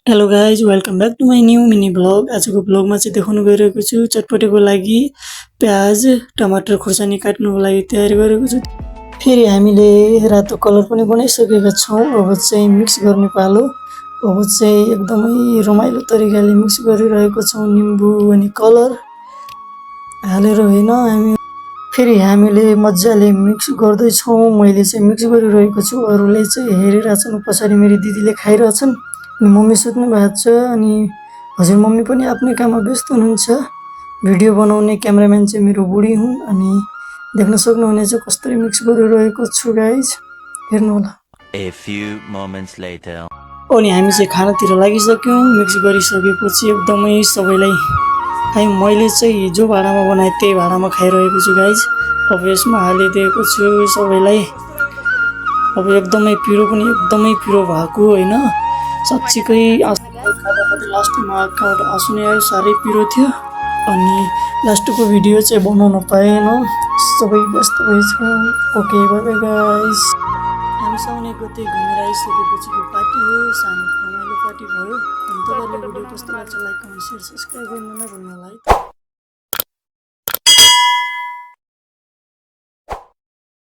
Hello guys welcome back to my new mini vlog. आजको ब्लगमा चाहिँ देखाउनु गइरहेको छु चटपटेको लागि प्याज टमाटर खुर्सानी काट्नुको लागि तयारी गरेको छु। फेरि हामीले रातो कलर पनि बनाइसकेका छौँ। अब चाहिँ मिक्स गर्ने पालो। अब चाहिँ एकदमै रमाइलो तरिकाले मिक्स गरिरहेको छौँ। निम्बु अनि कलर हालेर हैन फेरि हामीले मजाले मिक्स गर्दैछौँ। मैले चाहिँ मिक्स गरिरहेको छु, अरूले चाहिँ हेरिरहेछन्। पछाडि मेरो दिदीले खाइरहेछन्, मम्मी सुत्नु भएको छ अनि हजुर मम्मी पनि आफ्नै काममा व्यस्त हुनुहुन्छ। भिडियो बनाउने क्यामेराम्यान चाहिँ मेरो बुढी हुन् अनि देख्न सक्नुहुनेछ कसरी मिक्स गरिरहेको छु गाइज, हेर्नु होला। A few moments later. अनि हामी चाहिँ खानातिर लागिसक्यौँ। मिक्स गरिसकेपछि एकदमै सबैलाई मैले चाहिँ जो भाँडामा बनाएँ त्यही भाँडामा खाइरहेको छु गाइज। अब यसमा हालिदिएको छु सबैलाई। अब एकदमै पिरो पनि एकदमै पिरो भएको होइन, साँच्चीकै खाँदा खाँदै लास्टमा आँखाबाट आँसु नै आयो, साह्रै पिरो थियो। अनि लास्टको भिडियो चाहिँ बनाउन पाएन, सबै व्यस्त भएछ। Okay bye bye guys. हामी साउने गते घुमेर आइसकेपछि यो पार्टी हो, सानो रमाइलो पार्टी भयो। अनि तपाईँहरूले भिडियो कस्तो लाग्छ लाइक कमेन्ट सेयर सब्सक्राइब गर्नु नभुल्नु होला है।